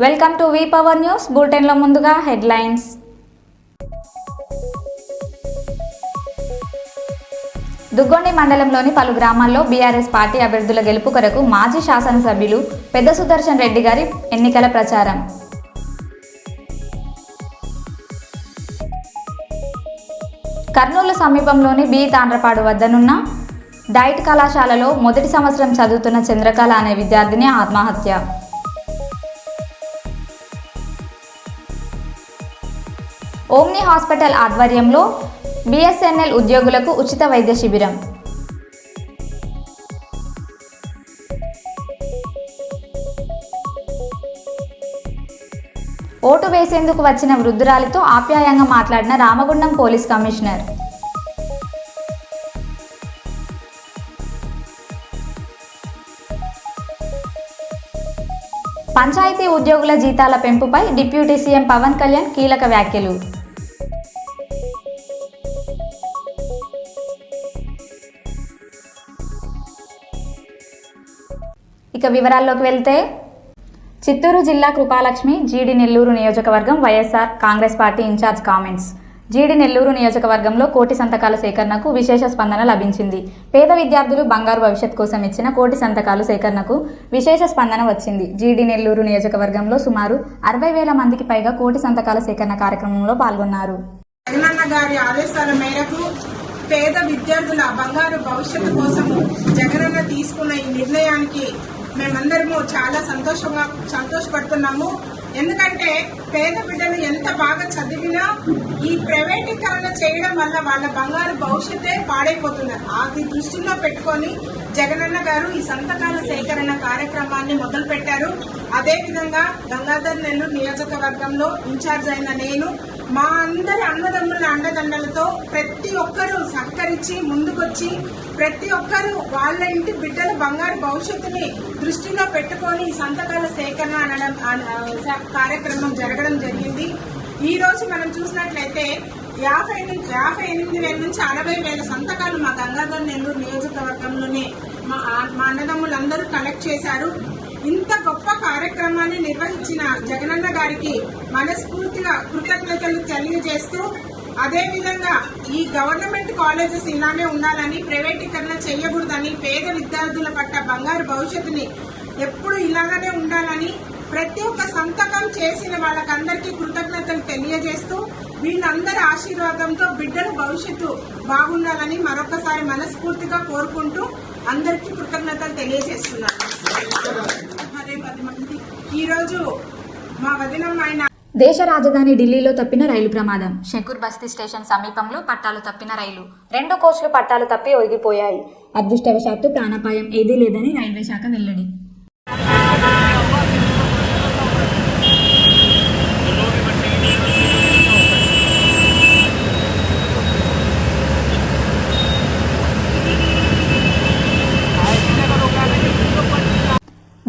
Welcome to V power news bulletin లో ముందుగా headlines. Duggondi మండలంలోని పలు గ్రామాల్లో బీఆర్ఎస్ పార్టీ అభ్యర్థుల గెలుపు కొరకు మాజీ శాసనసభ్యులు పెద్ద సుదర్శన్ రెడ్డి గారి ఎన్నికల ప్రచారం. కర్నూలు సమీపంలోని బి తాండ్రపాడు వద్దనున్న డైట్ కళాశాలలో మొదటి సంవత్సరం చదువుతున్న చంద్రకళ అనే విద్యార్థిని ఆత్మహత్య. ఓమ్ని హాస్పిటల్ ఆధ్వర్యంలో బిఎస్ఎన్ఎల్ ఉద్యోగులకు ఉచిత వైద్య శిబిరం. ఓటు వేసేందుకు వచ్చిన వృద్ధురాలితో ఆప్యాయంగా మాట్లాడిన రామగుండం పోలీస్ కమిషనర్. పంచాయతీ ఉద్యోగుల జీతాల పెంపుపై డిప్యూటీ సీఎం పవన్ కళ్యాణ్ కీలక వ్యాఖ్యలు. ఇక వివరాల్లోకి వెళ్తే, చిత్తూరు జిల్లా కృపాలక్ష్మి జీడి నెల్లూరు నియోజకవర్గం YSR Congress party in charge comments. GD Nellore నియోజకవర్గంలో కోటి సంతకాల సేకరణకు విశేష స్పందన లభించింది. పేద విద్యార్థులు బంగారు భవిష్యత్ కోసం ఇచ్చిన కోటి సంతకాలు సేకరణకు విశేష స్పందన వచ్చింది. జీడి నెల్లూరు నియోజకవర్గంలో సుమారు 60,000 మందికి పైగా కోటి సంతకాల సేకరణ కార్యక్రమంలో పాల్గొన్నారు. జగనన్న గారి ఆదేశాల మేరకు పేద విద్యార్థుల బంగారు భవిష్యత్తు కోసం జగనన్న తీసుకున్న ఈ నిర్ణయానికి మేమందరము చాలా సంతోషపడుతున్నాము. ఎందుకంటే పేద బిడ్డలు ఎంత బాగా చదివినా ఈ ప్రైవేటీకరణ చేయడం వల్ల వాళ్ళ బంగారు భవిష్యత్తే పాడైపోతున్నారు. అది దృష్టిలో పెట్టుకొని జగనన్న గారు ఈ సంతకాల సేకరణ కార్యక్రమాన్ని మొదలు పెట్టారు. అదేవిధంగా గంగాధర్ నెల్లూరు నియోజకవర్గంలో ఇన్ఛార్జ్ అయిన నేను మా అందరి అన్నదమ్ముల అండదండలతో ప్రతి ఒక్కరూ సహకరించి ముందుకొచ్చి ప్రతి ఒక్కరూ వాళ్ళ ఇంటి బిడ్డల బంగారు భవిష్యత్తుని దృష్టిలో పెట్టుకొని సంతకాల సేకరణ అనడం కార్యక్రమం జరగడం జరిగింది. ఈ రోజు మనం చూసినట్లయితే 58,000 నుంచి 60,000 సంతకాలు మా గంగాధర్ నెల్లూరు నియోజకవర్గంలోనే మా అన్నదమ్ములందరూ కలెక్ట్ చేశారు. ఇంత గొప్ప కార్యక్రమాన్ని నిర్వహించిన జగనన్న గారికి మనస్ఫూర్తిగా కృతజ్ఞతలు తెలియజేస్తూ, అదేవిధంగా ఈ గవర్నమెంట్ కాలేజెస్ ఇలానే ఉండాలని, ప్రైవేటీకరణ చేయకూడదని, పేద విద్యార్థుల పట్ల బంగారు భవిష్యత్తుని ఎప్పుడు ఇలాగానే ఉండాలని ప్రతి ఒక్క సంతకం చేసిన వాళ్ళకందరికీ కృతజ్ఞతలు తెలియజేస్తూ, వీళ్ళందరి ఆశీర్వాదంతో బిడ్డల భవిష్యత్తు బాగుండాలని మరొకసారి మనస్ఫూర్తిగా కోరుకుంటూ అందరికీ కృతజ్ఞతలు తెలియజేస్తున్నాను. ఈరోజు మా వదినమ్మ దేశ రాజధాని ఢిల్లీలో తప్పిన రైలు ప్రమాదం. షకూర్ బస్తీ స్టేషన్ సమీపంలో పట్టాలు తప్పిన రైలు 2 కోచ్లు పట్టాలు తప్పి ఒగిపోయాయి. అదృష్టవశాత్తు ప్రాణాపాయం ఏదీ లేదని రైల్వే శాఖ వెల్లడి.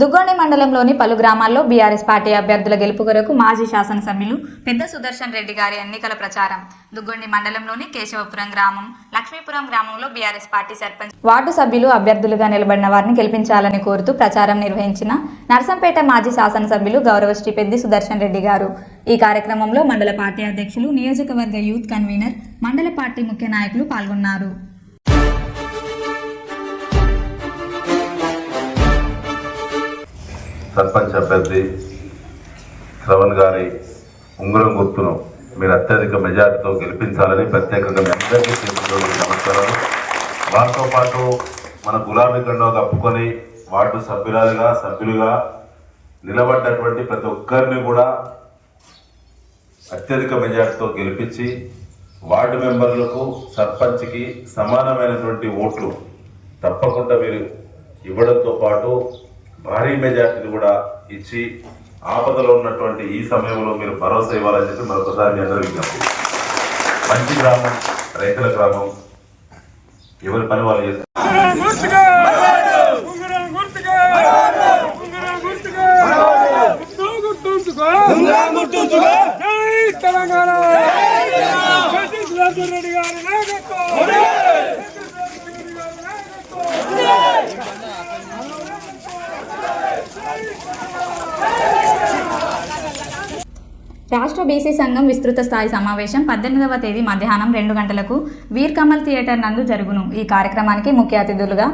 దుగ్గొండి మండలంలోని పలు గ్రామాల్లో బీఆర్ఎస్ పార్టీ అభ్యర్థుల గెలుపు కొరకు మాజీ శాసనసభ్యులు పెద్ద సుదర్శన్ రెడ్డి గారి ఎన్నికల ప్రచారం. దుగ్గొండి మండలంలోని కేశవపురం గ్రామం, లక్ష్మీపురం గ్రామంలో బీఆర్ఎస్ పార్టీ సర్పంచ్, వార్డు సభ్యులు అభ్యర్థులుగా నిలబడిన వారిని గెలిపించాలని కోరుతూ ప్రచారం నిర్వహించిన నర్సంపేట మాజీ శాసనసభ్యులు గౌరవశ్రీ పెద్ది సుదర్శన్ రెడ్డి గారు. ఈ కార్యక్రమంలో మండల పార్టీ అధ్యక్షులు, నియోజకవర్గ యూత్ కన్వీనర్, మండల పార్టీ ముఖ్య నాయకులు పాల్గొన్నారు. సర్పంచ్ అభ్యర్థి శ్రవణ్ గారి ఉంగరం గుర్తును మీరు అత్యధిక మెజార్టీతో గెలిపించాలని ప్రత్యేకంగా మీ అందరికీ నమస్కారాలు. వారితో పాటు మన గులాబీ కండువా కప్పుకొని వార్డు సభ్యులుగా నిలబడ్డటువంటి ప్రతి ఒక్కరిని కూడా అత్యధిక మెజార్టీతో గెలిపించి వార్డు మెంబర్లకు, సర్పంచ్కి సమానమైనటువంటి ఓట్లు తప్పకుండా మీరు ఇవ్వడంతో పాటు భారీ మెజార్టీని కూడా ఇచ్చి ఆపదలో ఉన్నటువంటి ఈ సమయంలో మీరు భరోసా ఇవ్వాలని చెప్పి మరొకసారి మీ అందరూ విజ్ఞప్తి. మంచి గ్రామం, రైతుల గ్రామం, ఎవరి పని వాళ్ళు చేస్తారు. రాష్ట్ర బీసీ సంఘం విస్తృత స్థాయి సమావేశం 18వ తేదీ మధ్యాహ్నం 2 గంటలకు వీర్ కమల్ థియేటర్ నందు జరుగును. ఈ కార్యక్రమానికి ముఖ్య అతిథులుగా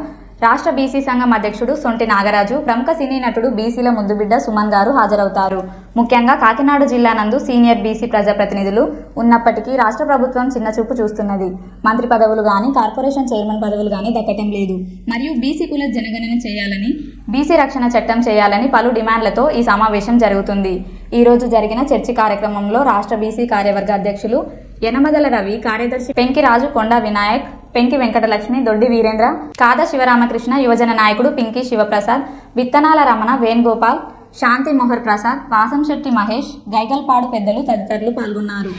రాష్ట్ర బీసీ సంఘం అధ్యక్షుడు సొంటి నాగరాజు, ప్రముఖ సినీ నటుడు బీసీల ముద్దుబిడ్డ సుమన్ గారు హాజరవుతారు. ముఖ్యంగా కాకినాడ జిల్లా నందు సీనియర్ బీసీ ప్రజాప్రతినిధులు ఉన్నప్పటికీ రాష్ట్ర ప్రభుత్వం చిన్నచూపు చూస్తున్నది. మంత్రి పదవులు కానీ, కార్పొరేషన్ చైర్మన్ పదవులు కానీ దక్కటం లేదు. మరియు బీసీ కుల జనగణన చేయాలని, బీసీ రక్షణ చట్టం చేయాలని పలు డిమాండ్లతో ఈ సమావేశం జరుగుతుంది. ఈ రోజు జరిగిన చర్చి కార్యక్రమంలో రాష్ట్ర బీసీ కార్యవర్గ అధ్యక్షులు యనమదల రవి, కార్యదర్శి పెంకి రాజు, కొండ వినాయక్, పెంకి వెంకటలక్ష్మి, దొడ్డి వీరేంద్ర, కాద శివరామకృష్ణ, యువజన నాయకుడు పింకి శివప్రసాద్, విత్తనాల రమణ, వేణుగోపాల్, శాంతి మొహర్ ప్రసాద్, వాసంశెట్టి మహేష్, గైగల్పాడు పెద్దలు తదితరులు పాల్గొన్నారు.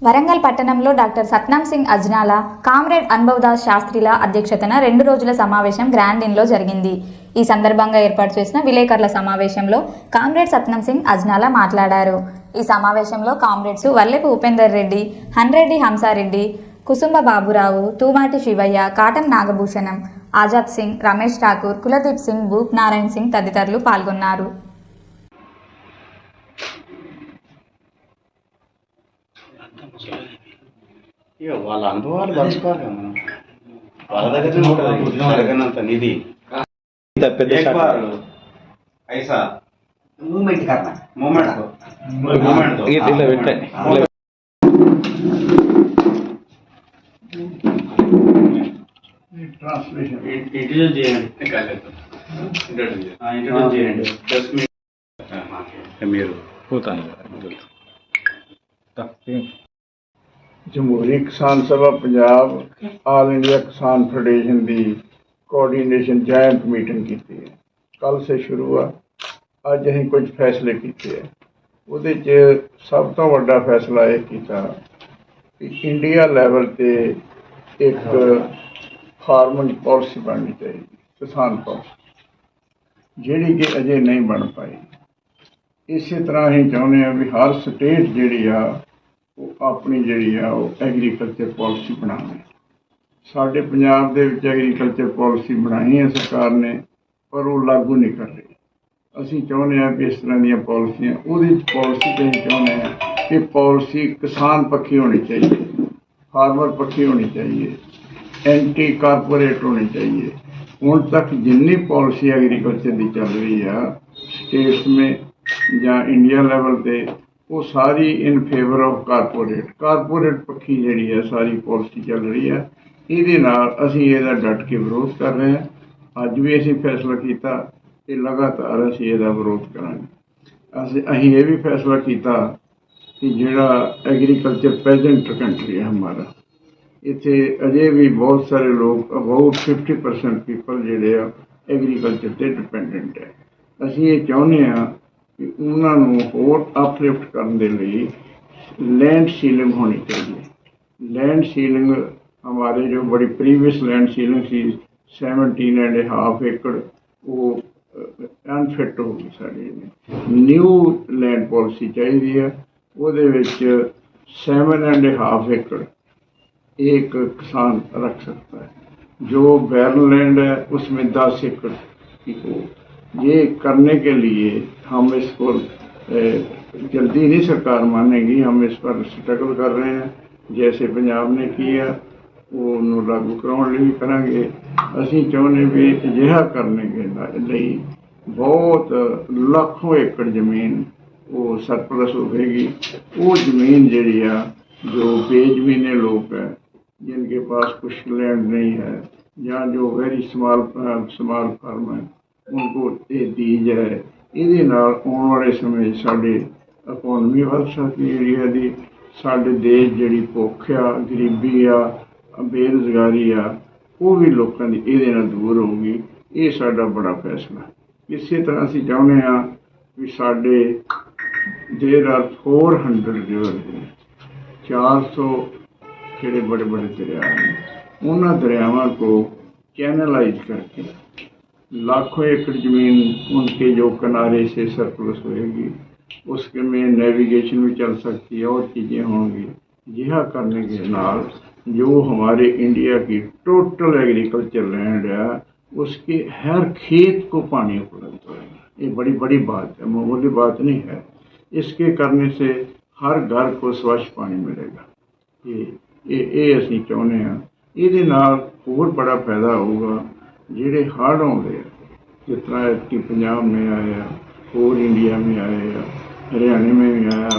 వరంగల్ పట్టణంలో డాక్టర్ సత్నాం సింగ్ అజ్నాలా, కామ్రేడ్ అనుభవదాస్ శాస్త్రిల అధ్యక్షతన 2 రోజుల సమావేశం గ్రాండ్ ఇన్లో జరిగింది. ఈ సందర్భంగా ఏర్పాటు చేసిన విలేకరుల సమావేశంలో కామ్రేడ్ సత్నాం సింగ్ అజ్నాలా మాట్లాడారు. ఈ సమావేశంలో కామ్రేడ్స్ వల్లెపు ఉపేందర్ రెడ్డి, హన్రెడ్డి హంసారెడ్డి, కుసుంబ బాబురావు, తూమాటి శివయ్య, కాటన్ నాగభూషణం, ఆజాద్ సింగ్, రమేష్ ఠాకూర్, కులదీప్ సింగ్, భూప్ నారాయణ్ సింగ్ తదితరులు పాల్గొన్నారు. ఇక వాళ్ళ అనుభవాలు పంచుకోవాలి కదా మనం. వాళ్ళ దగ్గర ఉంటుంది జరగనంత నిధి. ऐसा मूवमेंट करना मूवमेंट को ये दिल बैठे ट्रांसलेशन इंट्रोड्यूस చేయండి ఇంట్రొడ్యూస్ చేయండి 10 మినిట్ మీరు పోతాను ਜਮਹੂਰੀ ਕਿਸਾਨ ਸਭਾ ਪੰਜਾਬ ਆਲ ਇੰਡੀਆ ਕਿਸਾਨ ਫੈਡਰੇਸ਼ਨ ਦੀ ਕੋਆਰਡੀਨੇਸ਼ਨ ਜਾਇੰਟ ਮੀਟਿੰਗ ਕੀਤੀ ਹੈ। ਕੱਲ ਸੇ ਸ਼ੁਰੂ ਆ। ਅੱਜ ਅਸੀਂ ਕੁਝ ਫੈਸਲੇ ਕੀਤੇ ਹੈ। ਉਹਦੇ 'ਚ ਸਭ ਤੋਂ ਵੱਡਾ ਫੈਸਲਾ ਇਹ ਕੀਤਾ ਕਿ ਇੰਡੀਆ ਲੈਵਲ ਤੇ ਇੱਕ ਫਾਰਮਰ ਪਾਲਿਸੀ ਬਣਨੀ ਚਾਹੀਦੀ, ਕਿਸਾਨ ਪਾਲਿਸੀ, ਜਿਹੜੀ ਕਿ ਅਜੇ ਨਹੀਂ ਬਣ ਪਾਈ। ਇਸੇ ਤਰ੍ਹਾਂ ਅਸੀਂ ਚਾਹੁੰਦੇ ਹਾਂ ਵੀ ਹਰ ਸਟੇਟ ਜਿਹੜੀ ਆ ਉਹ ਆਪਣੀ ਜਿਹੜੀ ਆ ਉਹ ਐਗਰੀਕਲਚਰ ਪਾਲਿਸੀ ਬਣਾਵੇ। ਸਾਡੇ ਪੰਜਾਬ ਦੇ ਵਿੱਚ ਐਗਰੀਕਲਚਰ ਪਾਲਿਸੀ ਬਣਾਈ ਹੈ ਸਰਕਾਰ ਨੇ, ਪਰ ਉਹ ਲਾਗੂ ਨਹੀਂ ਕਰ ਰਹੀ। ਅਸੀਂ ਚਾਹੁੰਦੇ ਹਾਂ ਕਿ ਇਸ ਤਰ੍ਹਾਂ ਦੀਆਂ ਪਾਲਿਸੀਆਂ, ਉਹਦੀ ਪਾਲਿਸੀ 'ਤੇ ਅਸੀਂ ਚਾਹੁੰਦੇ ਹਾਂ ਕਿ ਪਾਲਿਸੀ ਕਿਸਾਨ ਪੱਖੀ ਹੋਣੀ ਚਾਹੀਏ, फार्मर पक्षी होनी चाहिए, एंटी कारपोरेट होनी चाहिए। ਹੁਣ तक जिन्नी पॉलिसी एग्रीकल्चर की चल रही है स्टेट्स में या इंडिया लेवल पे, वो सारी इन फेवर ऑफ कारपोरेट पक्षी जी है सारी पॉलिसी चल रही है। ये असी इसका डट के विरोध कर रहे हैं। अज भी असी फैसला किया कि लगातार असी इसका विरोध करांगे। असी ये भी फैसला किया कि जोड़ा एग्रीकल्चर पेजेंट कंट्री है हमारा, इत्थे अजे भी बहुत सारे लोग अबाउट 50% पीपल जोड़े एग्रीकल्चर पर डिपेंडेंट है। असी ये चाहते हैं कि उन्होंने होर अपलिफ्ट करने के लिए लैंड सीलिंग होनी चाहिए। लैंड सीलिंग हमारे जो बड़ी प्रीवियस लैंड सीलिंग थी 17.5 एकड़, वो अनफिट हो गई। साड़ी न्यू लैंड पॉलिसी चाहिए है, वो 7.5 एकड़ एक किसान रख सकता है। जो बैरन लैंड है उसमें 10 एकड़ की हो। ये करने के लिए हम इसको जल्दी नहीं सरकार मानेगी, हम इस पर स्ट्रगल कर रहे हैं। जैसे पंजाब ने किया वो लागू कराने भी करेंगे। असी चाहते भी अजिहा करने के लिए बहुत लाखों एकड़ जमीन वो सरप्लस होगी। वो जमीन जी जो बेजमीने लोग हैं जिनके पास कुछ लैंड नहीं है या जो वेरी स्मॉल फार्म है उनको ये दी जाए। ये आने वाले समय साढ़े इकोनमी बढ़ सकती एरिया की, साढ़े देश जी भुख आ, गरीबी आ, बेरोजगारी आ, वो भी लोगों की ये दूर होगी। ये साडा बड़ा फैसला। इसी तरह असीं चाहुंदे हां भी साडे देर आर 400 रिवर 400 जोड़े बड़े बड़े दरिया हैं, उन्होंने दरियावां को चैनलाइज करके लाखों एकड़ जमीन उनके जो किनारे से सरप्लस होएगी, उसके में नेविगेशन भी चल सकती है और चीज़ें होंगी। यह करने के नाल जो हमारे इंडिया की टोटल एग्रीकल्चर लैंड है उसके हर खेत को पानी उपलब्ध होगा। ये बड़ी बड़ी बात है, मामूली बात नहीं है। इसके करने से हर घर को स्वच्छ पानी मिलेगा। ये असीं चाहुंदे हां। ਇਹਦੇ ਨਾਲ ਹੋਰ बड़ा फायदा होगा। ਜਿਹੜੇ हड़ आउंदे जिस तरह कि पंजाब में आया, और इंडिया में आया, हरियाणे में भी आया,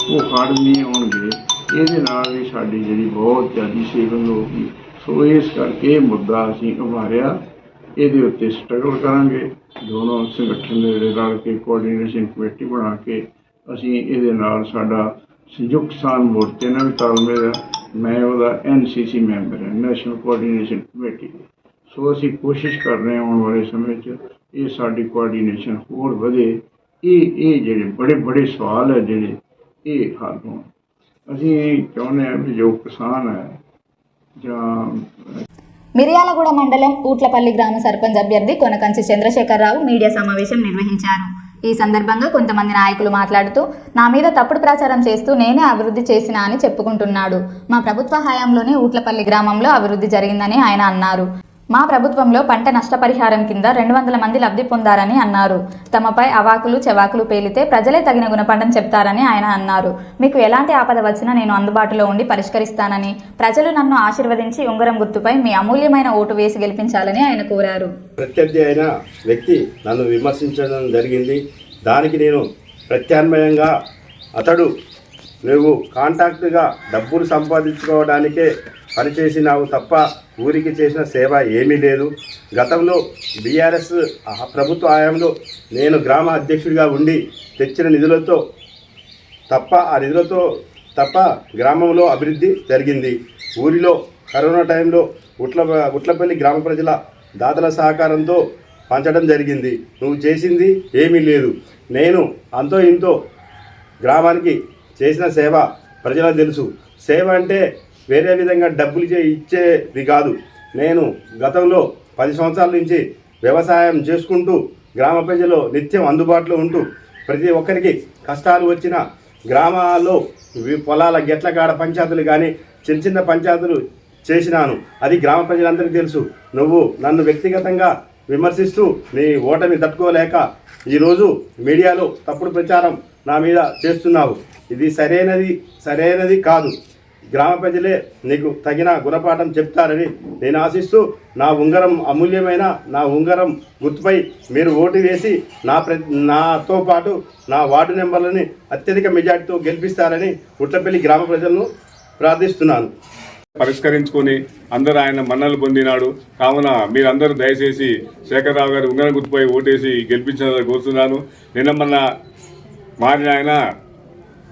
वो हड़ नहीं आउणगे। ਇਹਦੇ ਨਾਲ ਵੀ ਸਾਡੀ ਜਿਹੜੀ ਬਹੁਤ ਜ਼ਿਆਦਾ ਸੇਵਿੰਗ ਹੋਊਗੀ। ਸੋ ਇਸ ਕਰਕੇ ਇਹ ਮੁੱਦਾ ਅਸੀਂ ਉਭਾਰਿਆ, ਇਹਦੇ ਉੱਤੇ ਸਟਰਗਲ ਕਰਾਂਗੇ। ਦੋਨੋਂ ਸੰਗਠਨ ਦੇ ਜਿਹੜੇ ਰਲ ਕੇ ਕੋਆਰਡੀਨੇਸ਼ਨ ਕਮੇਟੀ ਬਣਾ ਕੇ ਅਸੀਂ ਇਹਦੇ ਨਾਲ ਸਾਡਾ ਸੰਯੁਕਤ ਕਿਸਾਨ ਮੋਰਚੇ ਨਾਲ ਵੀ ਤਾਲਮੇਲ ਹੈ। मैं ਉਹਦਾ NCC ਮੈਂਬਰ ਹਾਂ, ਨੈਸ਼ਨਲ ਕੋਆਰਡੀਨੇਸ਼ਨ ਕਮੇਟੀ। ਸੋ ਅਸੀਂ ਕੋਸ਼ਿਸ਼ ਕਰ ਰਹੇ ਹਾਂ ਆਉਣ ਵਾਲੇ ਸਮੇਂ 'ਚ ਇਹ ਸਾਡੀ ਕੋਆਰਡੀਨੇਸ਼ਨ ਹੋਰ ਵਧੇ। ਇਹ ਜਿਹੜੇ ਬੜੇ ਬੜੇ ਸਵਾਲ ਹੈ ਜਿਹੜੇ ਇਹ ਹੱਲ ਹੋਣ। ਅਸੀਂ ਚਾਹੁੰਦੇ ਹਾਂ ਵੀ ਜੋ ਕਿਸਾਨ ਹੈ ਜਾਂ మిర్యాలగూడ మండలం ఊట్లపల్లి గ్రామ సర్పంచ్ అభ్యర్థి కొనకంచి చంద్రశేఖరరావు మీడియా సమావేశం నిర్వహించారు. ఈ సందర్భంగా కొంతమంది నాయకులు మాట్లాడుతూ నా మీద తప్పుడు ప్రచారం చేస్తూ నేనే అభివృద్ధి చేసినా అని చెప్పుకుంటున్నాడు. మా ప్రభుత్వ హయాంలోనే ఊట్లపల్లి గ్రామంలో అభివృద్ధి జరిగిందని ఆయన అన్నారు. మా ప్రభుత్వంలో పంట నష్టపరిహారం కింద 200 మంది లబ్ధి పొందారని అన్నారు. తమపై అవాకులు చెవాకులు పేలితే ప్రజలే తగిన గుణపాఠం చెప్తారని ఆయన అన్నారు. మీకు ఎలాంటి ఆపద వచ్చినా నేను అందుబాటులో ఉండి పరిష్కరిస్తానని, ప్రజలు నన్ను ఆశీర్వదించి ఉంగరం గుర్తుపై మీ అమూల్యమైన ఓటు వేసి గెలిపించాలని ఆయన కోరారు. ప్రత్యర్థి అయిన వ్యక్తి నన్ను విమర్శించడం జరిగింది. దానికి నేను ప్రత్యామ్నాయంగా అతడు నువ్వు కాంట్రాక్టుగా డబ్బులు సంపాదించుకోవడానికే పనిచేసినావు తప్ప ఊరికి చేసిన సేవ ఏమీ లేదు. గతంలో బీఆర్ఎస్ ప్రభుత్వ హయాంలో నేను గ్రామ అధ్యక్షుడిగా ఉండి తెచ్చిన నిధులతో తప్ప గ్రామంలో అభివృద్ధి జరిగింది. ఊరిలో కరోనా టైంలో ఉట్లపల్లి గ్రామ ప్రజల దాతల సహకారంతో పంచడం జరిగింది. నువ్వు చేసింది ఏమీ లేదు. నేను అంతో ఇంతో గ్రామానికి చేసిన సేవ ప్రజలకు తెలుసు. సేవ అంటే వేరే విధంగా డబ్బులు ఇచ్చేది కాదు. నేను గతంలో 10 సంవత్సరాల నుంచి వ్యవసాయం చేసుకుంటూ గ్రామ ప్రజలు నిత్యం అందుబాటులో ఉంటూ ప్రతి ఒక్కరికి కష్టాలు వచ్చిన గ్రామాల్లో పొలాల గెట్ల కాడ పంచాయతీలు కానీ చిన్న చిన్న పంచాయతీలు చేసినాను. అది గ్రామ ప్రజలందరికీ తెలుసు. నువ్వు నన్ను వ్యక్తిగతంగా విమర్శిస్తూ నీ ఓటమి తట్టుకోలేక ఈరోజు మీడియాలో తప్పుడు ప్రచారం నా మీద చేస్తున్నావు. ఇది సరైనది కాదు. గ్రామ ప్రజలే నీకు తగిన గుణపాఠం చెప్తారని నేను ఆశిస్తూ నా ఉంగరం అమూల్యమైన నా ఉంగరం గుర్తుపై మీరు ఓటు వేసి నాతో పాటు నా వార్డు నెంబర్లని అత్యధిక మెజార్టీతో గెలిపిస్తారని ఉట్లపల్లి గ్రామ ప్రజలను ప్రార్థిస్తున్నాను. పరిష్కరించుకొని అందరూ ఆయన మన్నలు పొందినాడు. కావున మీరందరూ దయచేసి శేఖరరావు గారి ఉంగరం గుర్తుపై ఓటేసి గెలిపించాలని కోరుతున్నాను. నిన్న మొన్న మారిన ఆయన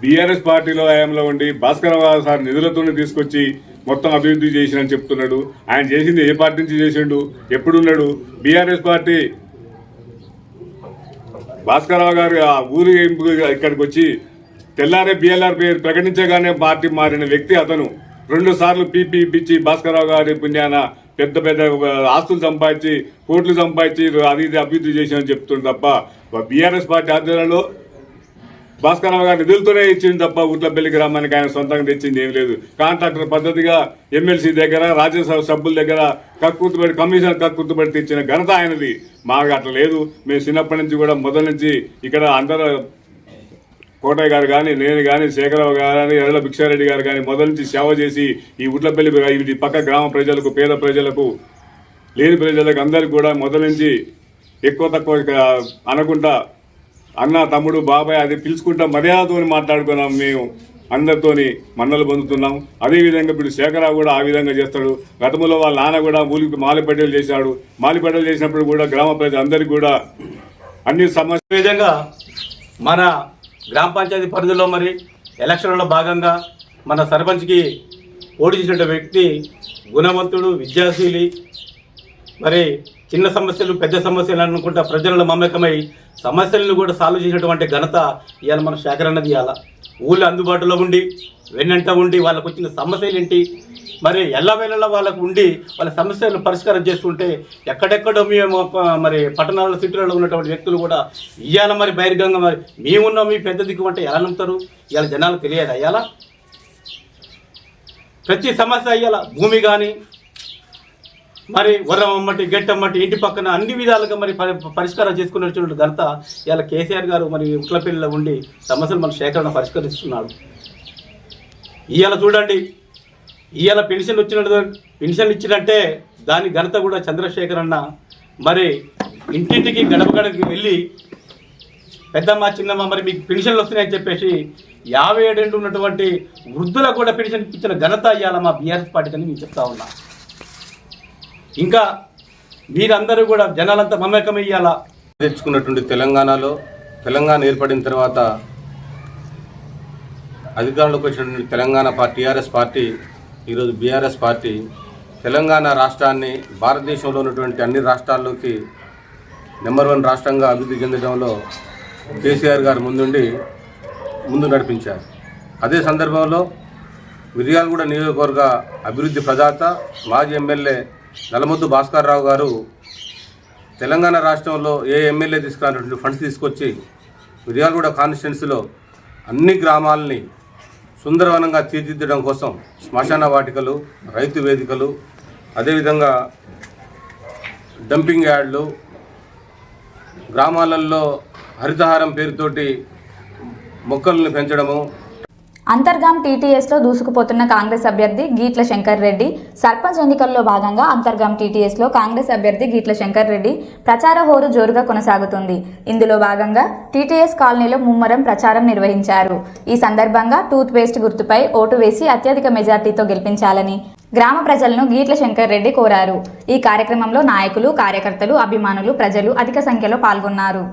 బీఆర్ఎస్ పార్టీలో హయాంలో ఉండి భాస్కరరావు సార్ నిధులతోనే తీసుకొచ్చి మొత్తం అభివృద్ధి చేసినని చెప్తున్నాడు. ఆయన చేసింది ఏ పార్టీ నుంచి చేసిండు, ఎప్పుడున్నాడు? బీఆర్ఎస్ పార్టీ భాస్కరరావు గారు ఆ ఊరి ఇక్కడికి వచ్చి తెల్లారే BLR పేరు ప్రకటించగానే పార్టీ మారిన వ్యక్తి అతను. 2 సార్లు పీపీ ఇప్పించి భాస్కరరావు గారి పుణ్యాన పెద్ద పెద్ద ఆస్తులు సంపాదించి కోట్లు సంపాదించి అది అభివృద్ధి చేసినని చెప్తుంది తప్ప బీఆర్ఎస్ పార్టీ ఆధ్వర్యంలో భాస్కరరావు గారి నిధులతోనే ఇచ్చింది తప్ప ఉట్లపల్లి గ్రామానికి ఆయన సొంతంగా తెచ్చింది ఏం లేదు. కాంట్రాక్టర్ పద్ధతిగా ఎమ్మెల్సీ దగ్గర రాజ్యసభ సభ్యుల దగ్గర కక్కుర్తుపడి కమిషన్ కక్కుర్తుపడి తెచ్చిన ఘనత ఆయనది. మాకు అట్లా లేదు. మేము చిన్నప్పటి నుంచి కూడా మొదటి నుంచి ఇక్కడ అందరూ కోటయ్య గారు కానీ నేను కానీ శేఖరరావు గారు కానీ ఎర్రల భిక్షారెడ్డి గారు కానీ మొదటి నుంచి సేవ చేసి ఈ ఉట్లపల్లి ఈ పక్క గ్రామ ప్రజలకు, పేద ప్రజలకు, లేని ప్రజలకు అందరికీ కూడా మొదటి నుంచి ఎక్కువ తక్కువ అనకుండా అన్న, తమ్ముడు, బాబాయ్ అది పిలుచుకుంటా మర్యాదతో మాట్లాడుకున్నాం. మేము అందరితోని మన్నలు పొందుతున్నాం. అదేవిధంగా ఇప్పుడు శేఖరరావు కూడా ఆ విధంగా చేస్తాడు. గతంలో వాళ్ళ నాన్న కూడా ఊరికి మాలిపేటలు చేశాడు. మాలిపేటలు చేసినప్పుడు కూడా గ్రామ ప్రజలందరికీ కూడా అన్ని సమస్య విధంగా మన గ్రామ పంచాయతీ పరిధిలో మరి ఎలక్షన్లో భాగంగా మన సర్పంచ్కి పోటీ చేసిన వ్యక్తి గుణవంతుడు, విద్యాశీలి, మరి చిన్న సమస్యలు పెద్ద సమస్యలు అనుకుంటా ప్రజలను మమేకమై సమస్యలను కూడా సాల్వ్ చేసినటువంటి ఘనత ఇవాళ మన శేఖర్ అన్నది. ఇవాళ ఊళ్ళో అందుబాటులో ఉండి వెన్నంట ఉండి వాళ్ళకు వచ్చిన సమస్యలు ఏంటి మరి ఎల్లవేళలా వాళ్ళకు ఉండి వాళ్ళ సమస్యలను పరిష్కారం చేస్తుంటే ఎక్కడెక్కడో మేము మరి పట్టణాల సిటీలలో ఉన్నటువంటి వ్యక్తులు కూడా ఇవాళ మరి బహిర్గంగా మరి మేమున్నాం మీ పెద్ద దిక్కు అంటే ఎలా నమ్ముతారు? ఇవాళ జనాలు తెలియదు. అయ్యాల ప్రతి సమస్య అయ్యాల భూమి కానీ మరి వరం అమ్మటి గెట్టమ్మటి ఇంటి పక్కన అన్ని విధాలుగా మరి పరిష్కారం చేసుకున్నటువంటి ఘనత ఇవాళ కేసీఆర్ గారు మరి ఉట్లపల్లిలో ఉండి సమస్యలు మన సేకరణ పరిష్కరిస్తున్నాడు. ఇవాళ చూడండి, ఇవాళ పెన్షన్ ఇచ్చినట్టే దాని ఘనత కూడా చంద్రశేఖర్ అన్న మరి ఇంటింటికి గడప గడపకి వెళ్ళి పెద్దమ్మ చిన్నమ్మ మరి మీకు పెన్షన్లు వస్తున్నాయని చెప్పేసి 57 ఏళ్ళు ఉన్నటువంటి వృద్ధులకు కూడా పెన్షన్ ఇచ్చిన ఘనత ఇవాళ మా బీఆర్ఎస్ పార్టీ అని నేను చెప్తా ఉన్నా. ఇంకా మీరందరూ కూడా జనాలంతా మమేకమయ్యాలా తెచ్చుకున్నటువంటి తెలంగాణ ఏర్పడిన తర్వాత అధికారంలోకి వచ్చినటువంటి తెలంగాణ పార్టీ టీఆర్ఎస్ పార్టీ ఈరోజు బీఆర్ఎస్ పార్టీ తెలంగాణ రాష్ట్రాన్ని భారతదేశంలో ఉన్నటువంటి అన్ని రాష్ట్రాల్లోకి నెంబర్ 1 రాష్ట్రంగా అభివృద్ధి చెందడంలో కేసీఆర్ గారు ముందు నడిపించారు. అదే సందర్భంలో మిర్యాలగూడ నియోజకవర్గ అభివృద్ధి ప్రదాత మాజీ ఎమ్మెల్యే నల్లమొద్దు భాస్కర్ రావు గారు తెలంగాణ రాష్ట్రంలో ఏ ఎమ్మెల్యే తీసుకురానటువంటి ఫండ్స్ తీసుకొచ్చి మిర్యాలగూడ కాన్స్టిట్యున్సీలో అన్ని గ్రామాలని సుందరవనంగా తీర్చిదిద్దడం కోసం శ్మశాన వాటికలు, రైతు వేదికలు, అదేవిధంగా డంపింగ్ యార్డ్లు, గ్రామాలలో హరితహారం పేరుతోటి మొక్కలను పెంచడము. అంతర్గాం టీటీఎస్లో దూసుకుపోతున్న కాంగ్రెస్ అభ్యర్థి గీట్ల శంకర్ రెడ్డి సర్పంచ్ ఎన్నికల్లో భాగంగా అంతర్గాం టీటీఎస్లో కాంగ్రెస్ అభ్యర్థి గీట్ల శంకర్ రెడ్డి ప్రచార హోరు జోరుగా కొనసాగుతుంది. ఇందులో భాగంగా టీటీఎస్ కాలనీలో ముమ్మరం ప్రచారం నిర్వహించారు. ఈ సందర్భంగా టూత్ పేస్ట్ గుర్తుపై ఓటు వేసి అత్యధిక మెజార్టీతో గెలిపించాలని గ్రామ ప్రజలను గీట్ల శంకర్ రెడ్డి కోరారు. ఈ కార్యక్రమంలో నాయకులు, కార్యకర్తలు, అభిమానులు, ప్రజలు అధిక సంఖ్యలో పాల్గొన్నారు.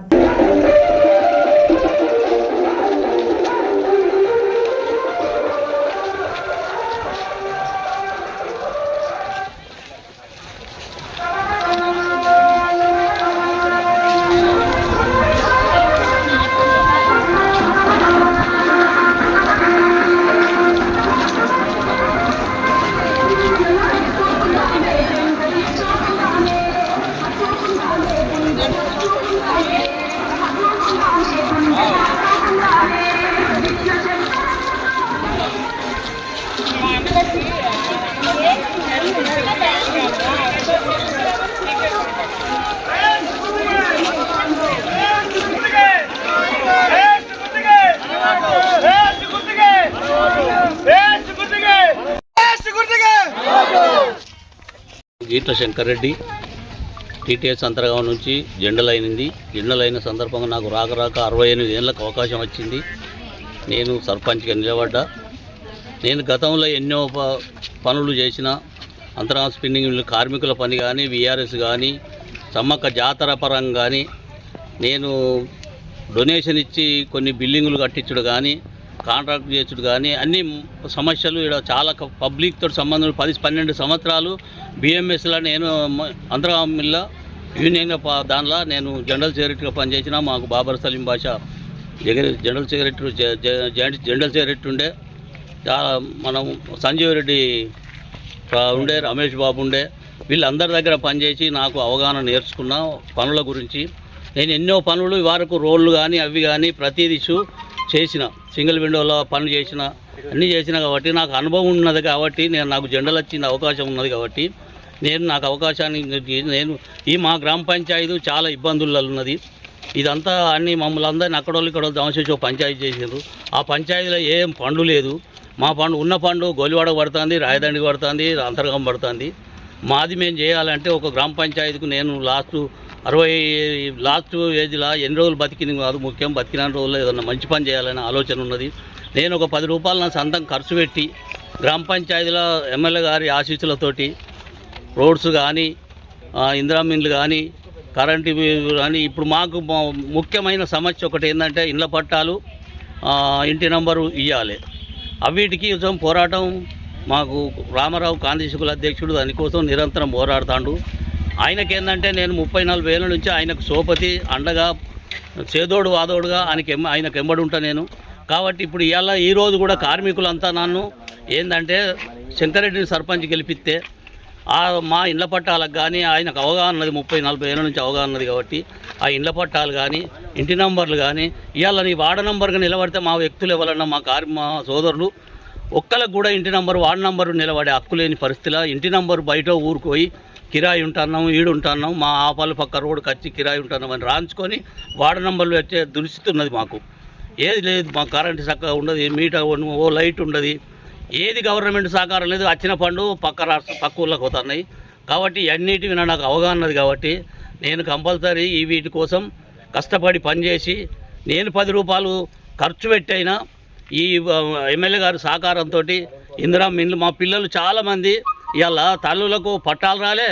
గీట్ల శంకర్ రెడ్డి టీటీఎస్ అంతర్గాం నుంచి జెండలైన సందర్భంగా నాకు రాక 68 ఏళ్ళకు అవకాశం వచ్చింది. నేను సర్పంచ్గా నిలబడ్డా. నేను గతంలో ఎన్నో పనులు చేసిన అంతర్గాం స్పిన్నింగ్ మిల్లు కార్మికుల పని కానీ, వీఆర్ఎస్ కానీ, సమ్మక్క జాతర పరంగా కానీ, నేను డొనేషన్ ఇచ్చి కొన్ని బిల్డింగులు కట్టించుడు కానీ, కాంట్రాక్ట్ చేసుడు కానీ అన్ని సమస్యలు ఇక్కడ చాలా పబ్లిక్తో సంబంధం 10-12 సంవత్సరాలు బిఎంఎస్లో నేను అంతర్గాం మిల్ల యూనియన్ దానిలో నేను జనరల్ సెక్రటరీగా పనిచేసిన. మాకు బాబర్ సలీం బాషా జనరల్ సెక్రటరీ జనరల్ సెక్రటరీ ఉండే, మనం సంజీవ్ రెడ్డి ఉండే, రమేష్ బాబు ఉండే, వీళ్ళందరి దగ్గర పనిచేసి నాకు అవగాహన నేర్చుకున్న పనుల గురించి. నేను ఎన్నో పనులు వరకు రోడ్లు కానీ అవి కానీ ప్రతిదీ చేసిన, సింగిల్ విండోలో పనులు చేసిన, అన్నీ చేసిన కాబట్టి నాకు అనుభవం ఉన్నది కాబట్టి నాకు జెండలు వచ్చిన అవకాశం ఉన్నది కాబట్టి నాకు అవకాశాన్ని మా గ్రామ పంచాయతీ చాలా ఇబ్బందుల్లో ఉన్నది. ఇదంతా అన్ని మమ్మల్ని అందరినీ అక్కడోళ్ళు ఇక్కడ దమచేసి పంచాయతీ చేసారు. ఆ పంచాయతీలో ఏం పండు లేదు. మా పండు ఉన్న పండు గోలివాడ పడుతుంది, రాయదండి పడుతుంది, అంతర్గాం పడుతుంది. మాది మేము చేయాలంటే ఒక గ్రామ పంచాయతీకి నేను లాస్ట్ ఏజ్లో ఎన్ని రోజులు బతికింది కాదు ముఖ్యం, బతికిన రోజుల్లో ఏదన్నా మంచి పని చేయాలనే ఆలోచన ఉన్నది. నేను ఒక 10 రూపాయలు నా సొంతం ఖర్చు పెట్టి గ్రామ పంచాయతీలో ఎమ్మెల్యే గారి ఆశీస్సులతోటి రోడ్స్ కానీ, ఇందిరా మిల్లు కానీ, కరెంటు కానీ, ఇప్పుడు మాకు ముఖ్యమైన సమస్య ఒకటి ఏంటంటే ఇళ్ళ పట్టాలు, ఇంటి నంబరు ఇవ్వాలి. అవిటికి పోరాటం మాకు రామారావు కాంగ్రెస్ అధ్యక్షుడు దానికోసం నిరంతరం పోరాడుతాడు. ఆయనకేందంటే నేను 30-40 ఏళ్ళ నుంచి ఆయనకు సోపతి అండగా చేదోడు వాదోడుగా ఆయనకు ఎంబడి ఉంటా నేను. కాబట్టి ఇప్పుడు ఇవాళ ఈరోజు కూడా కార్మికులంతా నన్ను ఏంటంటే శంకరెడ్డిని సర్పంచ్ గెలిపిస్తే మా ఇండ్ల పట్టాలకు కానీ ఆయనకు అవగాహన ఉన్నది, 30-40 ఏళ్ళ నుంచి అవగాహన ఉన్నది. కాబట్టి ఆ ఇండ్ల పట్టాలు కానీ ఇంటి నంబర్లు కానీ ఇవాళ నీ వార్డు నంబర్గా నిలబడితే మా వ్యక్తులు ఎవరన్నా మా సోదరులు ఒక్కరికి కూడా ఇంటి నంబరు వార్డు నంబరు నిలబడే హక్కు లేని పరిస్థితిలో ఇంటి నంబరు బయట ఊరికి పోయి కిరాయి ఉంటున్నాం, ఈడుంటున్నాం, మా ఆపాల పక్క రోడ్డుకి వచ్చి కిరాయి ఉంటున్నాం అని రాంచుకొని వార్డు నంబర్లు వచ్చే దుస్థితి ఉన్నది. మాకు ఏది లేదు, మా కరెంటు చక్కగా ఉండదు, మీటర్ ఓ లైట్ ఉండదు, ఏది గవర్నమెంట్ సహకారం లేదు. వచ్చిన పండు పక్క ఊళ్ళకి పోతున్నాయి. కాబట్టి అన్నిటి మీద నాకు అవగాహన ఉన్నది. కాబట్టి నేను కంపల్సరీ వీటి కోసం కష్టపడి పనిచేసి నేను 10 రూపాయలు ఖర్చు పెట్టైనా ఈ ఎమ్మెల్యే గారి సహకారంతో ఇందిరమ్మ ఇండ్లు మా పిల్లలు చాలామంది ఇవాళ తల్లులకు పట్టాలు రాలే,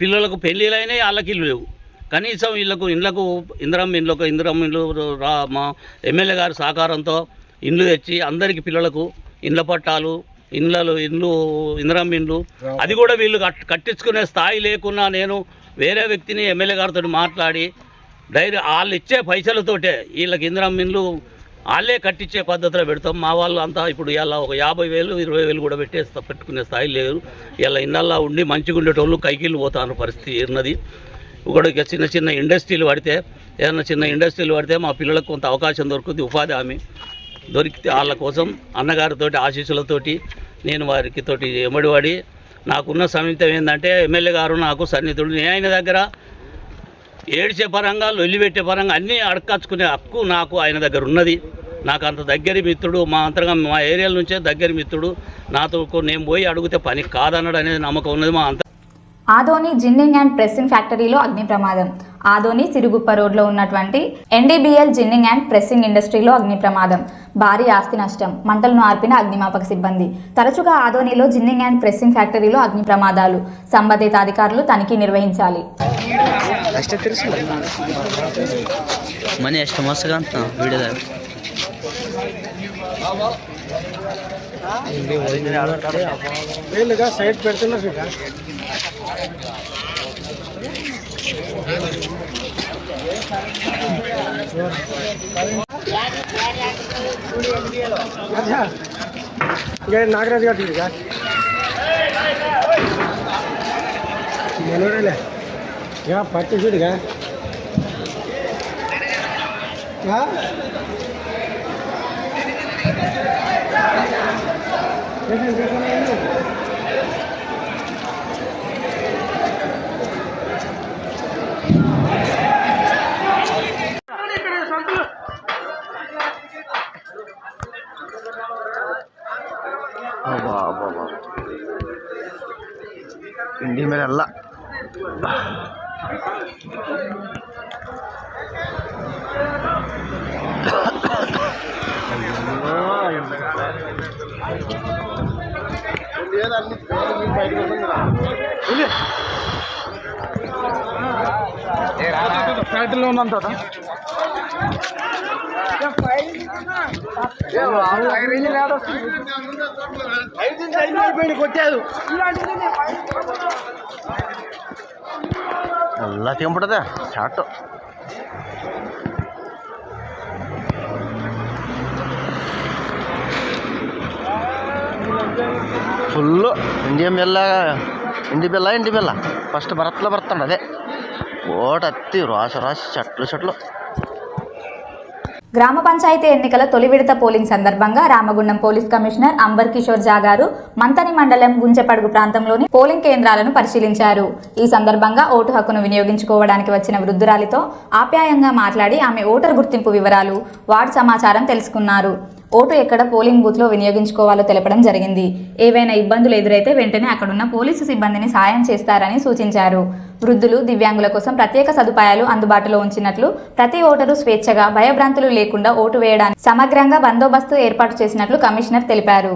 పిల్లలకు పెళ్ళిళ్ళు అయినాయి, వాళ్ళకి ఇల్లు లేవు. కనీసం వీళ్ళకు ఇండ్లకు ఇందిరమ్మ ఇండ్లు మా ఎమ్మెల్యే గారి సహకారంతో ఇండ్లు తెచ్చి అందరికీ పిల్లలకు ఇండ్ల పట్టాలు ఇండ్లు ఇందిరమ్మ ఇండ్లు అది కూడా వీళ్ళు కట్టించుకునే స్థాయి లేకున్నా నేను వేరే వ్యక్తిని ఎమ్మెల్యే గారితో మాట్లాడి వాళ్ళు ఇచ్చే పైసలతోటే వీళ్ళకి ఇందిరమ్మ ఇండ్లు వాళ్ళే కట్టించే పద్ధతిలో పెడతాం. మా వాళ్ళు అంతా ఇప్పుడు ఇలా ఒక 50,000 20,000 కూడా పెట్టుకునే స్థాయి లేదు. ఇలా ఇళ్ళల్లో ఉండి మంచిగా ఉండేటోళ్ళు కైకిళ్ళు పోతాను పరిస్థితి ఉన్నది. ఒకటి చిన్న ఇండస్ట్రీలు పడితే ఏదైనా చిన్న ఇండస్ట్రీలు పడితే మా పిల్లలకు కొంత అవకాశం దొరుకుతుంది, ఉపాధి హామీ దొరికితే వాళ్ళ కోసం అన్నగారితోటి ఆశీస్సులతోటి నేను వారికి తోటి ఎమ్మడివాడి నాకున్న సమీతం ఏంటంటే ఎమ్మెల్యే గారు నాకు సన్నిహితుడు. నేను ఆయన దగ్గర ఏడ్చే పరంగా లొల్లిపెట్టే పరంగా అన్నీ అడకచ్చుకునే హక్కు నాకు ఆయన దగ్గర ఉన్నది. నాకు అంత దగ్గరి మిత్రుడు, మా ఏరియాల నుంచే దగ్గరి మిత్రుడు. నాతో నేను పోయి అడిగితే పని కాదన్నాడు అనేది నమ్మకం ఉన్నది. మా అంత ఆదోని జిన్నింగ్ అండ్ ప్రెస్సింగ్ ఫ్యాక్టరీలో అగ్ని ప్రమాదం. ఆదోని సిరుగుప్ప రోడ్లో ఉన్నటువంటి ఎన్డీబీఎల్ జిన్నింగ్ అండ్ ప్రెస్సింగ్ ఇండస్ట్రీలో అగ్ని ప్రమాదం. భారీ ఆస్తి నష్టం. మంటలను ఆర్పిన అగ్నిమాపక సిబ్బంది. తరచుగా ఆదోనిలో జిన్నింగ్ అండ్ ప్రెస్సింగ్ ఫ్యాక్టరీలో అగ్ని ప్రమాదాలు. సంబంధిత అధికారులు తనిఖీ నిర్వహించాలి. नागराज का ठीक है मनोरे यहाँ पट्टी फिट गया इंडी मेरे अल्लाह ఫ్యాక్టరీలో ఉందంట కొట్టారు అలా తింపడదా షార్ట్ ఫుల్ ఇండి బిల్ల ఫస్ట్ బరత్లో బరుతాడు అదే ఓటత్తి రాసి చెట్లు గ్రామ పంచాయతీ ఎన్నికల తొలి విడత పోలింగ్ సందర్భంగా రామగుండం పోలీస్ కమిషనర్ అంబర్ కిషోర్ జా గారు మంతని మండలం గుంచెపడుగు ప్రాంతంలోని పోలింగ్ కేంద్రాలను పరిశీలించారు. ఈ సందర్భంగా ఓటు హక్కును వినియోగించుకోవడానికి వచ్చిన వృద్ధురాలితో ఆప్యాయంగా మాట్లాడి ఆమె ఓటర్ గుర్తింపు వివరాలు, వార్డు సమాచారం తెలుసుకున్నారు. ఓటు ఎక్కడ పోలింగ్ బూత్లో వినియోగించుకోవాలో తెలపడం జరిగింది. ఏవైనా ఇబ్బందులు ఎదురైతే వెంటనే అక్కడున్న పోలీసు సిబ్బందిని సాయం చేస్తారని సూచించారు. వృద్ధులు, దివ్యాంగుల కోసం ప్రత్యేక సదుపాయాలు అందుబాటులో ఉంచినట్లు, ప్రతి ఓటరు స్వేచ్ఛగా, భయభ్రాంతులు లేకుండా ఓటు వేయడానికి సమగ్రంగా బందోబస్తు ఏర్పాటు చేసినట్లు కమిషనర్ తెలిపారు.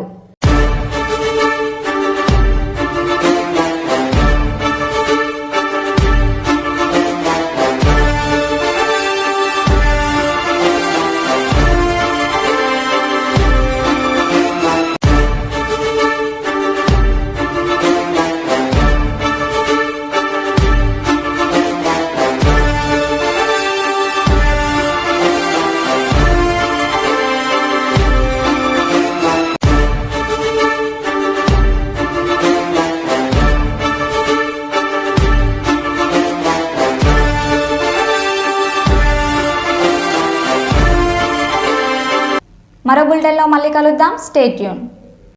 మరో బులెటిన్లో మళ్ళీ కలుద్దాం. Stay tune.